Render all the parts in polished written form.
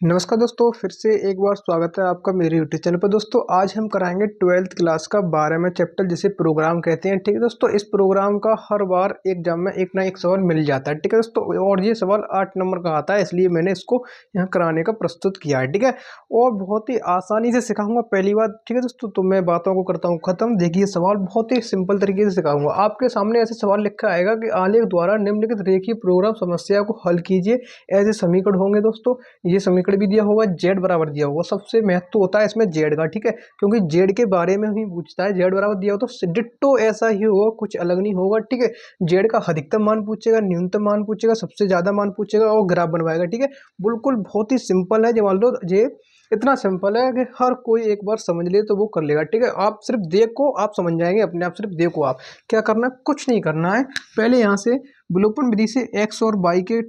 नमस्कार दोस्तों, फिर से एक बार स्वागत है आपका मेरे यूट्यूब चैनल पर। दोस्तों आज हम कराएंगे 12th क्लास का 12वां चैप्टर जिसे प्रोग्राम कहते हैं। ठीक है दोस्तों, इस प्रोग्राम का हर बार एग्जाम में एक ना एक सवाल मिल जाता है। ठीक है दोस्तों, और ये सवाल 8 नंबर का आता है, इसलिए मैंने इसको यहाँ कराने का प्रस्तुत किया है। ठीक है, और बहुत ही आसानी से सिखाऊंगा पहली बार। ठीक है दोस्तों, तो मैं बातों को करता हूँ खत्म। देखिए सवाल बहुत ही सिंपल तरीके से सिखाऊंगा। आपके सामने ऐसे सवाल लिखा आएगा कि आलेख द्वारा निम्नलिखित रेखीय प्रोग्राम समस्या को हल कीजिए। ऐसे समीकरण होंगे दोस्तों, ये समीकरण भी दिया होगा, जेड बराबर दिया होगा। सबसे महत्व होता है इसमें जेड का। ठीक है, क्योंकि जेड के बारे में ही पूछता है। जेड बराबर दिया हो तो डिट्टो ऐसा ही होगा, कुछ अलग नहीं होगा। ठीक है, जेड का अधिकतम मान पूछेगा, न्यूनतम मान पूछेगा, सबसे ज्यादा मान पूछेगा और ग्राफ बनवाएगा। ठीक है, बिल्कुल बहुत ही सिंपल है। जो मान लो ये इतना सिंपल है कि हर कोई एक बार समझ ले तो वो कर लेगा। ठीक है, आप सिर्फ देखो, आप समझ जाएंगे अपने आप। सिर्फ देखो, आप क्या करना है, कुछ नहीं करना है। पहले यहाँ से विलोपन विधि से एक्स और वाई के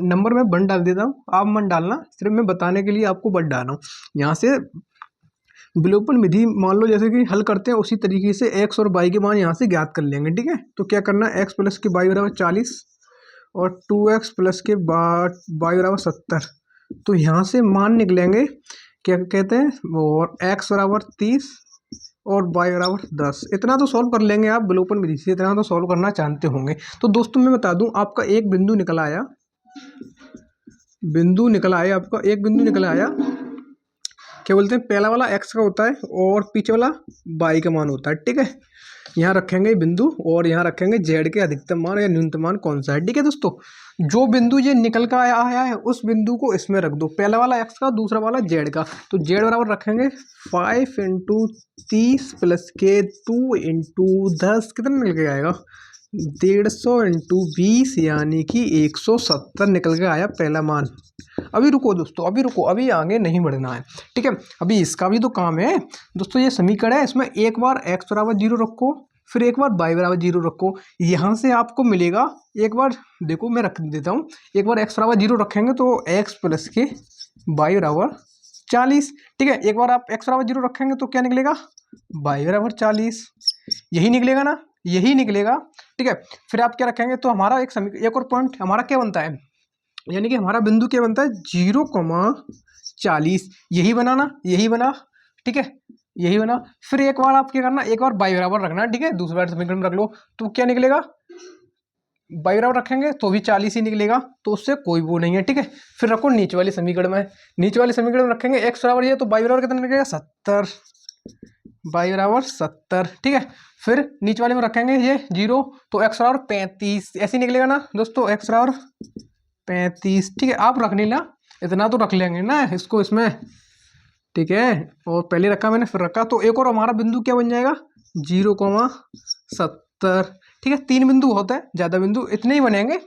नंबर में वन डाल देता हूँ, आप मन डालना, सिर्फ मैं बताने के लिए आपको वन डाल रहा हूँ। यहाँ से विलोपन विधि मान लो जैसे कि हल करते हैं, उसी तरीके से एक्स और वाई के मान यहाँ से ज्ञात कर लेंगे। ठीक है, तो क्या करना है, एक्स प्लस के वाई बराबर 40 और 2x प्लस के वाई बराबर 70। तो यहाँ से मान निकलेंगे, क्या कहते हैं, और एक्स बराबर 30 और वाई बराबर 10। इतना तो सॉल्व कर लेंगे आप विलोपन विधि से, इतना तो सॉल्व करना जानते होंगे। तो दोस्तों मैं बता दूं, आपका एक बिंदु निकल आया, आपका एक बिंदु निकल आया। क्या बोलते हैं, पहला वाला एक्स का होता है और पीछे वाला वाई का मान होता है। ठीक है, यहाँ रखेंगे बिंदु और यहाँ रखेंगे जेड के अधिकतम मान या न्यूनतम मान कौन सा है। ठीक है दोस्तों, जो बिंदु ये निकल कर आया है उस बिंदु को इसमें रख दो, पहला वाला एक्स का, दूसरा वाला जेड का। तो जेड बराबर रखेंगे 5 इंटू 30 प्लस के 2 इंटू 10, कितना निकल के आएगा, 150 इंटू 20 यानी कि 170 निकल के आया पहला मान। अभी रुको दोस्तों, अभी रुको, अभी आगे नहीं बढ़ना है। ठीक है, अभी इसका भी तो काम है दोस्तों। ये समीकरण है, इसमें एक बार एक्स बराबर 0 रखो, फिर एक बार वाई बराबर 0 रखो। यहाँ से आपको मिलेगा, एक बार देखो मैं रख देता हूँ, एक बार एक्स बराबर 0 रखेंगे तो एक्स प्लस के वाई बराबर 40। ठीक है, एक बार आप एक्स बराबर 0 रखेंगे तो क्या निकलेगा, वाई बराबर 40। यही निकलेगा ना, यही निकलेगा। ठीक है, फिर आप क्या रखेंगे, तो हमारा एक और पॉइंट हमारा क्या बनता है, यानी कि हमारा बिंदु क्या बनता है, 0,40। यही बना ना, यही बना। ठीक है, यही बना। फिर एक बार आप क्या करना, एक बार बाई बराबर रखना। ठीक है, दूसरी बार समीकरण रख लो तो क्या निकलेगा, बाई बराबर रखेंगे तो भी 40 ही निकलेगा, तो उससे कोई वो नहीं है। ठीक है, फिर रखो नीचे वाली समीकरण में, नीचे वाली समीकरण में रखेंगे एक्स बराबर ये, तो बाई बराबर कितना निकलेगा, 70, बाई बराबर 70। ठीक है, फिर नीचे वाले में रखेंगे ये 0, तो एक्स बराबर 35 ऐसे निकलेगा ना दोस्तों, एक्स बराबर 35। ठीक है, आप रख लेना, इतना तो रख लेंगे ना इसको इसमें। ठीक है, और पहले रखा मैंने, फिर रखा, तो एक और हमारा बिंदु क्या बन जाएगा, 0,70। ठीक है, 3 बिंदु होता है, ज़्यादा बिंदु इतने ही बनेंगे,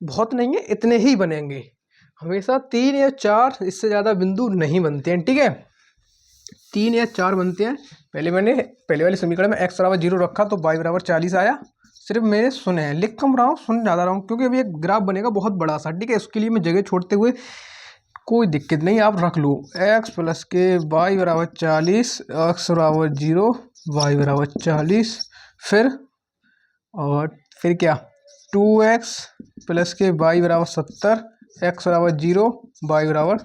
बहुत नहीं है, इतने ही बनेंगे। हमेशा 3 या 4, इससे ज़्यादा बिंदु नहीं बनते हैं। ठीक है, 3 या 4 बनते हैं। मैंने पहले वाले समीकरण में एक्स बराबर 0 रखा तो वाई बराबर 40 आया। सिर्फ मैंने सुने हैं, लिख कम रहा हूँ, सुन ज़्यादा रहा हूँ, क्योंकि अभी एक ग्राफ बनेगा बहुत बड़ा सा। ठीक है, उसके लिए मैं जगह छोड़ते हुए, कोई दिक्कत नहीं, आप रख लो एक्स प्लस के वाई बराबर 40, एक्स बराबर 0, वाई बराबर 40। फिर और फिर क्या, 2x प्लस के वाई बराबर 70, एक्स बराबर 0, वाई बराबर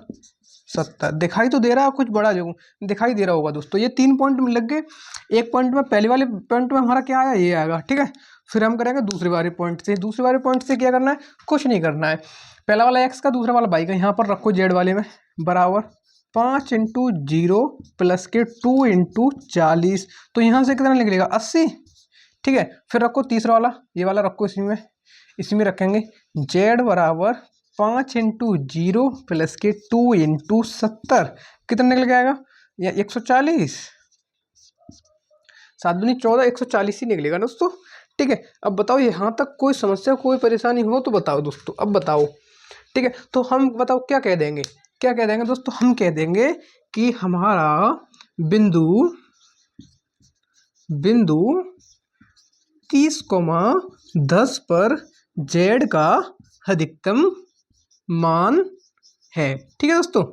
70। दिखाई तो दे रहा है, कुछ बड़ा जो दिखाई दे रहा होगा दोस्तों। ये 3 पॉइंट में लग गए। एक पॉइंट में, पहले वाले पॉइंट में हमारा क्या आया, ये आएगा। ठीक है, फिर हम करेंगे दूसरे वाले पॉइंट से। दूसरे वाले पॉइंट से क्या करना है, कुछ नहीं करना है। पहला वाला एक्स का, दूसरा वाला वाई का, यहाँ पर रखो जेड वाले में, बराबर 5 इंटू 0 प्लस के 2 इंटू 40। तो यहाँ से कितना निकलेगा, 80। ठीक है, फिर रखो तीसरा वाला, ये वाला रखो इसी में रखेंगे जेड बराबर 5 इंटू 0 प्लस के 2 इंटू 70। कितना निकल जाएगा, या 140, 7 दूनी 14, 140 ही निकलेगा दोस्तों। ठीक है, अब बताओ यहाँ तक कोई समस्या, कोई परेशानी हो तो बताओ दोस्तों, अब बताओ। ठीक है, तो हम बताओ क्या कह देंगे, क्या कह देंगे दोस्तों, हम कह देंगे कि हमारा बिंदु 30,10 पर जेड का अधिकतम मान है। ठीक है दोस्तों,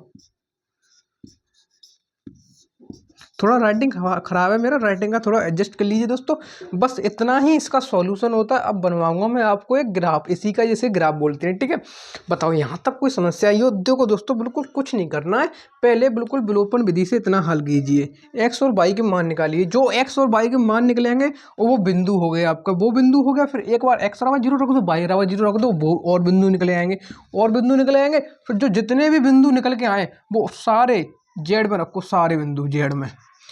थोड़ा राइटिंग ख़राब है, मेरा राइटिंग का थोड़ा एडजस्ट कर लीजिए दोस्तों। बस इतना ही इसका सॉल्यूशन होता है। अब बनवाऊंगा मैं आपको एक ग्राफ, इसी का जैसे ग्राफ बोलते हैं, ठीक है। बताओ यहाँ तक कोई समस्या आई हो? देखो दोस्तों, बिल्कुल कुछ नहीं करना है, पहले बिल्कुल विलोपन विधि से इतना हल कीजिए, एक्स और वाई के मान निकालिए। जो एक्स और वाई के मान निकलेंगे और वो बिंदु हो गए आपका, वो बिंदु हो गया। फिर एक बार एक्स बराबर 0 रख दो, वाई बराबर 0 रख दो, वो और बिंदु निकले आएंगे, और बिंदु निकले आएंगे। फिर जो जितने भी बिंदु निकल के आए वो सारे जेड में रखो, सारे बिंदु जेड में।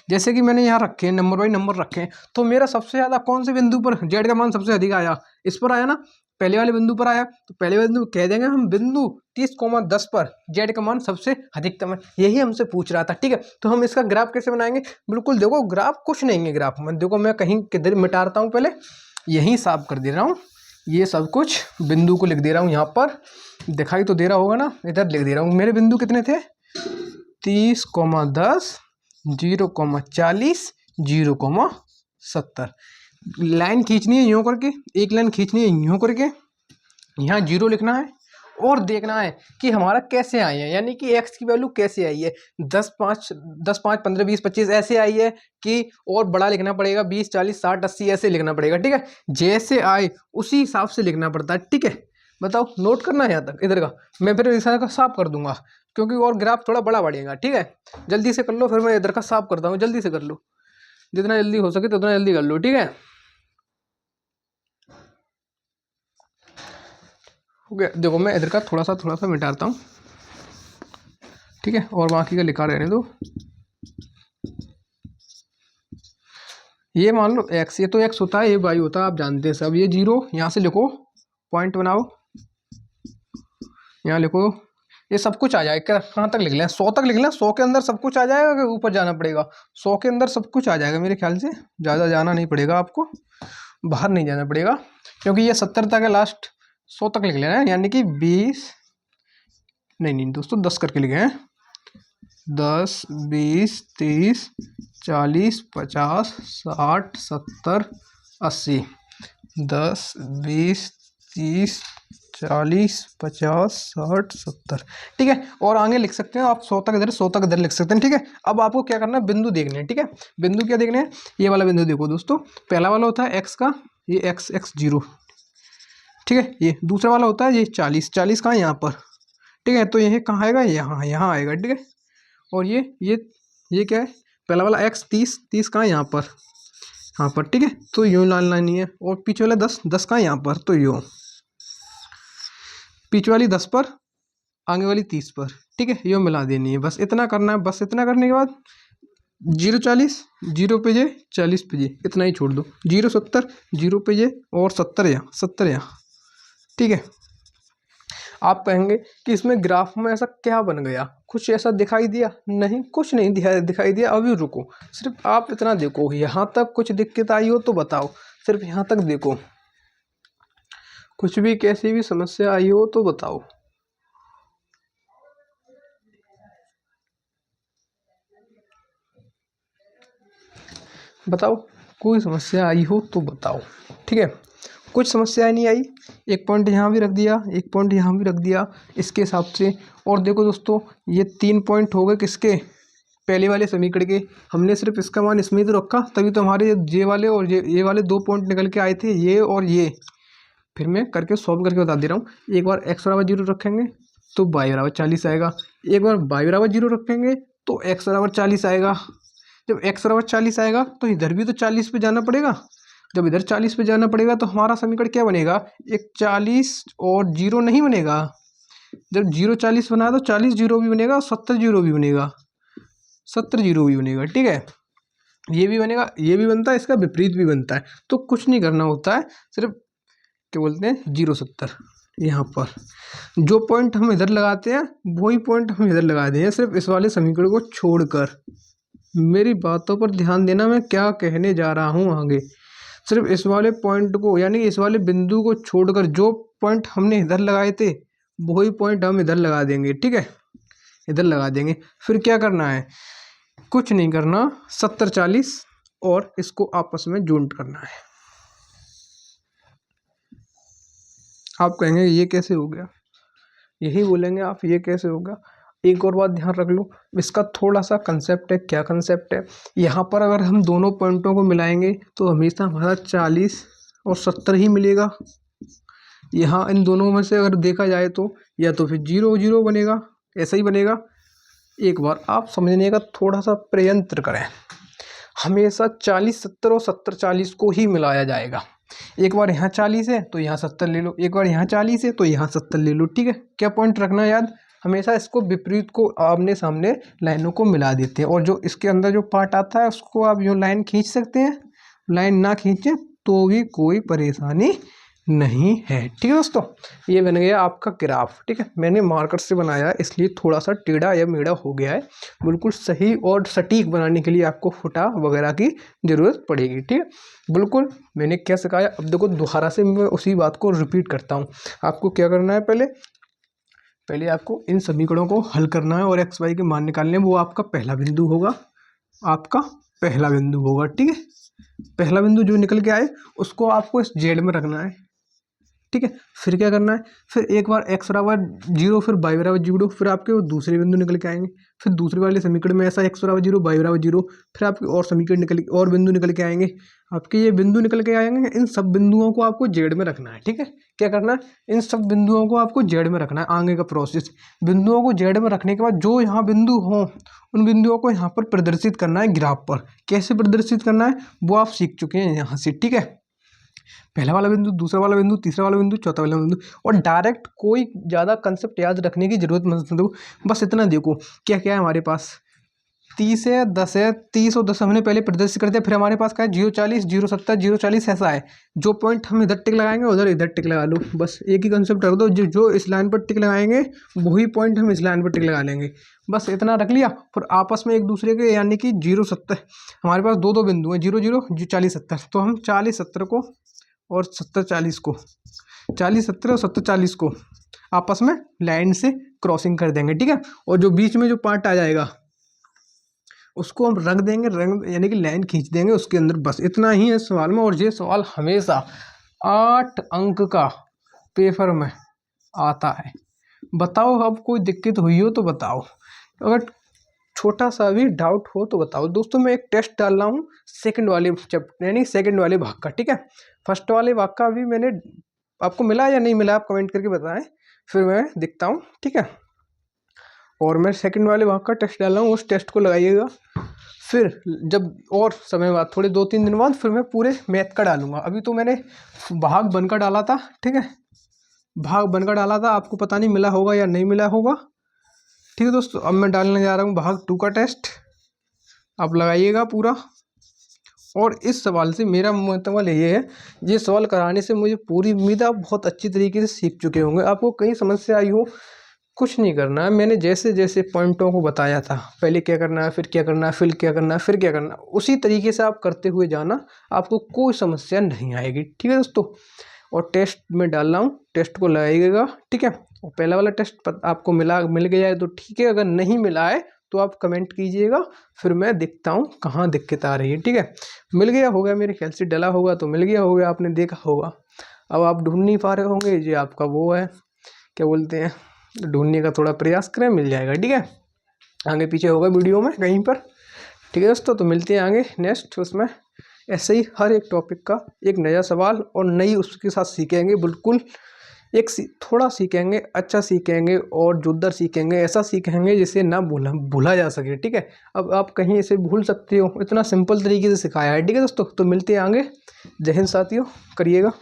जैसे कि मैंने यहाँ रखे हैं, नंबर बाई नंबर रखे हैं, तो मेरा सबसे ज़्यादा कौन से बिंदु पर जेड का मान सबसे अधिक आया? इस पर आया ना, पहले वाले बिंदु पर आया। तो पहले बिंदु कह देंगे हम बिंदु 30,10 पर जेड का मान सबसे अधिकतम है। यही हमसे पूछ रहा था, ठीक है। तो हम इसका ग्राफ कैसे बनाएंगे? बिल्कुल देखो, ग्राफ कुछ नहीं है ग्राफ में। देखो मैं कहीं किधर मिटाता हूँ, पहले यहीं साफ कर दे रहा हूँ। ये सब कुछ बिंदु को लिख दे रहा हूँ, यहाँ पर दिखाई तो दे रहा होगा ना, इधर लिख दे रहा हूँ। मेरे बिंदु कितने थे? 30,10, 0,40, 0,70। लाइन खींचनी है यूँ करके, एक लाइन खींचनी है यूँ करके, यहाँ 0 लिखना है और देखना है कि हमारा कैसे आए हैं, यानी कि x की वैल्यू कैसे आई है। 10, 5, 10, 5, 15, 20, 25 ऐसे आई है कि और बड़ा लिखना पड़ेगा, 20, 40, 60, 80 ऐसे लिखना पड़ेगा, ठीक है। जैसे आए उसी हिसाब से लिखना पड़ता है, ठीक है। बताओ, नोट करना है यहाँ तक इधर का। मैं फिर इधर का साफ कर दूंगा, क्योंकि और ग्राफ थोड़ा बड़ा बढ़ेगा, ठीक है। जल्दी से कर लो, फिर मैं इधर का साफ करता हूँ। जल्दी से कर लो, जितना जल्दी हो सके उतना जल्दी कर लो, ठीक है। हो गया। देखो मैं इधर का थोड़ा सा मिटाता हूँ, ठीक है, और बाकी का लिखा रहने दो। ये मान लो x, ये तो x होता है, ये y होता है, आप जानते हैं सब। ये 0 यहाँ से लिखो, पॉइंट बनाओ, यहाँ लिखो। ये सब कुछ आ जाएगा। कहाँ तक लिख लें? 100 तक लिख लें। 100 के अंदर सब कुछ आ जाएगा कि ऊपर जाना पड़ेगा? 100 के अंदर सब कुछ आ जाएगा मेरे ख्याल से, ज़्यादा जाना नहीं पड़ेगा आपको, बाहर नहीं जाना पड़ेगा, क्योंकि ये 70 तक है लास्ट। 100 तक लिख लेना है, यानी कि 20, नहीं दोस्तों 10 करके लिखे हैं। 10, 20, 30, 40, 50, 60, 70, 80। 10, 20, 30, 40, 50, 60, 70, ठीक है। और आगे लिख सकते हैं आप 100 तक इधर, 100 तक इधर लिख सकते हैं, ठीक है। अब आपको क्या करना है? बिंदु देखने हैं, ठीक है। बिंदु क्या देखने हैं? ये वाला बिंदु देखो दोस्तों, पहला वाला होता है एक्स का, ये एक्स 0, ठीक है। ये दूसरा वाला होता है ये 40, 40 कहाँ? यहाँ पर, ठीक है। तो ये कहाँ आएगा? यहाँ आएगा, ठीक है। और ये क्या है? पहला वाला एक्स 30, 30 कहाँ? यहाँ पर, ठीक है। तो यूँ लाइन है। और पीछे वाला 10, 10 कहाँ? यहाँ पर, तो यूँ पीछे वाली 10 पर, आगे वाली 30 पर, ठीक है। यूँ मिला देनी है, बस इतना करना है। बस इतना करने के बाद 0, 40, 0 पे जे, 40 पे जे, इतना ही छोड़ दो। 0, 70, 0 पे जे, और 70 यहाँ, 70 यहाँ, ठीक है। आप कहेंगे कि इसमें ग्राफ में ऐसा क्या बन गया? कुछ ऐसा दिखाई दिया? नहीं, कुछ नहीं दिखाई दिया। अभी रुको, सिर्फ आप इतना देखो, यहाँ तक कुछ दिक्कत आई हो तो बताओ, सिर्फ यहाँ तक देखो। कुछ भी कैसी भी समस्या आई हो तो बताओ। बताओ, कोई समस्या आई हो तो बताओ, ठीक है। कुछ समस्या नहीं आई, एक पॉइंट यहाँ भी रख दिया, एक पॉइंट यहाँ भी रख दिया इसके हिसाब से। और देखो दोस्तों, ये 3 पॉइंट हो गए किसके? पहले वाले समीकरण के। हमने सिर्फ इसका मान इसमें तो रखा, तभी तो हमारे ये वाले और ये वाले 2 पॉइंट निकल के आए थे, ये और ये। फिर मैं करके सॉल्व करके बता दे रहा हूँ। एक बार x बराबर 0 रखेंगे तो y बराबर 40 आएगा। एक बार y बराबर 0 रखेंगे तो x बराबर 40 आएगा। जब x बराबर 40 आएगा तो इधर भी तो 40 पे जाना पड़ेगा। जब इधर 40 पे जाना पड़ेगा तो हमारा समीकरण क्या बनेगा? एक 40 और 0 नहीं बनेगा। जब 0, 40 बना तो 40 0 भी बनेगा और 70 0 भी बनेगा, 70 0 भी बनेगा, ठीक है। ये भी बनेगा, ये भी बनता है, इसका विपरीत भी बनता है। तो कुछ नहीं करना होता है, सिर्फ क्या बोलते हैं 0, 70। यहाँ पर जो पॉइंट हम इधर लगाते हैं वही पॉइंट हम इधर लगा दें, सिर्फ इस वाले समीकरण को छोड़कर। मेरी बातों पर ध्यान देना, मैं क्या कहने जा रहा हूँ आगे। सिर्फ इस वाले पॉइंट को, यानी इस वाले बिंदु को छोड़कर जो पॉइंट हमने इधर लगाए थे वही पॉइंट हम इधर लगा देंगे, ठीक है। इधर लगा देंगे। फिर क्या करना है? कुछ नहीं करना, 70, 40 और इसको आपस में जॉइंट करना है। आप कहेंगे ये कैसे हो गया? यही बोलेंगे आप, ये कैसे होगा? एक और बात ध्यान रख लो, इसका थोड़ा सा कंसेप्ट है। क्या कंसेप्ट है, यहाँ पर अगर हम दोनों पॉइंटों को मिलाएंगे तो हमेशा हमारा 40 और 70 ही मिलेगा। यहाँ इन दोनों में से अगर देखा जाए तो या तो फिर 0 0 बनेगा, ऐसा ही बनेगा। एक बार आप समझने का थोड़ा सा प्रयत्न करें, हमेशा 40 70 और 70 40 को ही मिलाया जाएगा। एक बार यहाँ 40 है तो यहाँ 70 ले लो, एक बार यहाँ 40 है तो यहाँ 70 ले लो, ठीक है। क्या पॉइंट रखना याद, हमेशा इसको विपरीत को आमने सामने लाइनों को मिला देते हैं, और जो इसके अंदर जो पार्ट आता है उसको आप जो लाइन खींच सकते हैं, लाइन ना खींचे तो भी कोई परेशानी नहीं है, ठीक है दोस्तों। ये बन गया आपका ग्राफ, ठीक है। मैंने मार्कर से बनाया इसलिए थोड़ा सा टेढ़ा या मेढ़ा हो गया है। बिल्कुल सही और सटीक बनाने के लिए आपको फुटा वगैरह की ज़रूरत पड़ेगी, ठीक है। बिल्कुल मैंने क्या सिखाया, अब देखो दोबारा से मैं उसी बात को रिपीट करता हूँ। आपको क्या करना है, पहले आपको इन समीकरणों को हल करना है और एक्स वाई के मान निकालने हैं। वो आपका पहला बिंदु होगा, आपका पहला बिंदु होगा, ठीक है। पहला बिंदु जो निकल के आए उसको आपको इस जेड में रखना है, ठीक है। फिर क्या करना है, फिर एक बार x बराबर 0 फिर y बराबर 0, फिर आपके वो दूसरे बिंदु निकल के आएंगे। फिर दूसरे वाले समीकरण में ऐसा x बराबर 0 y बराबर 0, फिर आपके और समीकरण और बिंदु निकल के आएंगे। आपके ये बिंदु निकल के आएंगे, इन सब बिंदुओं को आपको जेड में रखना है, ठीक है। क्या करना है, इन सब बिंदुओं को आपको जेड में रखना है। आगे का प्रोसेस, बिंदुओं को जेड में रखने के बाद जो यहाँ बिंदु हों उन बिंदुओं को यहाँ पर प्रदर्शित करना है ग्राफ पर। कैसे प्रदर्शित करना है वो आप सीख चुके हैं यहाँ से, ठीक है। पहला वाला बिंदु, दूसरा वाला बिंदु, तीसरा वाला बिंदु, चौथा वाला बिंदु, और डायरेक्ट कोई ज़्यादा कंसेप्ट याद रखने की जरूरत मत दो। बस इतना देखो क्या क्या है हमारे पास, 30 है, 10 है, 30 और 10 हमने पहले प्रदर्शित कर दिया। फिर हमारे पास क्या है, 0 40 0 70 0 40 ऐसा है। जो पॉइंट हम इधर टिक लगाएंगे उधर इधर टिक लगा लो, बस एक ही कंसेप्ट रख दो। जो इस लाइन पर टिक लगाएंगे वही पॉइंट हम इस लाइन पर टिक लगा लेंगे, बस इतना रख लिया। फिर आपस में एक दूसरे के यानी कि 0 70 हमारे पास दो बिंदु हैं, 0 0 40 70, तो हम 40 70 को और 70 40 को, 40 70 और 70 40 को आपस में लाइन से क्रॉसिंग कर देंगे, ठीक है। और जो बीच में जो पार्ट आ जाएगा उसको हम रंग देंगे, रंग यानी कि लाइन खींच देंगे उसके अंदर। बस इतना ही है सवाल में, और ये सवाल हमेशा 8 अंक का पेपर में आता है। बताओ, अब कोई दिक्कत हुई हो तो बताओ, अगर छोटा सा भी डाउट हो तो बताओ। दोस्तों मैं एक टेस्ट डाल रहा हूँ सेकंड वाले चैप्टर यानी सेकंड वाले भाग का, ठीक है। फर्स्ट वाले भाग का अभी मैंने आपको मिला या नहीं मिला आप कमेंट करके बताएं, फिर मैं दिखता हूँ, ठीक है। और मैं सेकंड वाले भाग का टेस्ट डाल रहा हूँ, उस टेस्ट को लगाइएगा। फिर जब और समय बाद थोड़े 2-3 दिन बाद फिर मैं पूरे मैथ का डालूंगा। अभी तो मैंने भाग बनकर डाला था, ठीक है, भाग बनकर डाला था, आपको पता नहीं मिला होगा या नहीं मिला होगा, ठीक है दोस्तों। अब मैं डालने जा रहा हूँ भाग 2 का टेस्ट, आप लगाइएगा पूरा। और इस सवाल से मेरा मतलब ये है, ये सवाल कराने से मुझे पूरी उम्मीद है आप बहुत अच्छी तरीके से सीख चुके होंगे। आपको कहीं समस्या आई हो, कुछ नहीं करना है, मैंने जैसे जैसे पॉइंटों को बताया था, पहले क्या करना है, फिर क्या करना है, फिर क्या करना है, फिर क्या करना है, उसी तरीके से आप करते हुए जाना, आपको कोई समस्या नहीं आएगी, ठीक है दोस्तों। और टेस्ट में डाल रहा हूँ, टेस्ट को लगाइएगा, ठीक है। और पहला वाला टेस्ट आपको मिल गया है तो ठीक है, अगर नहीं मिला है तो आप कमेंट कीजिएगा, फिर मैं देखता हूँ कहाँ दिक्कत आ रही है, ठीक है। मिल गया होगा, मेरे ख्याल से डला होगा तो मिल गया होगा, आपने देखा होगा। अब आप ढूंढ नहीं पा रहे होंगे, ये आपका वो है, क्या बोलते हैं, ढूंढने का थोड़ा प्रयास करें, मिल जाएगा, ठीक है। आगे पीछे होगा वीडियो में कहीं पर, ठीक है दोस्तों। तो मिलते हैं आगे नेक्स्ट, उसमें ऐसे ही हर एक टॉपिक का एक नया सवाल और नई उसके साथ सीखेंगे। बिल्कुल एक थोड़ा सीखेंगे, अच्छा सीखेंगे और जोरदार सीखेंगे, ऐसा सीखेंगे जिसे ना भूला जा सके, ठीक है। अब आप कहीं इसे भूल सकते हो, इतना सिंपल तरीके से सिखाया है, ठीक है दोस्तों। तो मिलते हैं आगे, जय हिंद साथियों, करिएगा।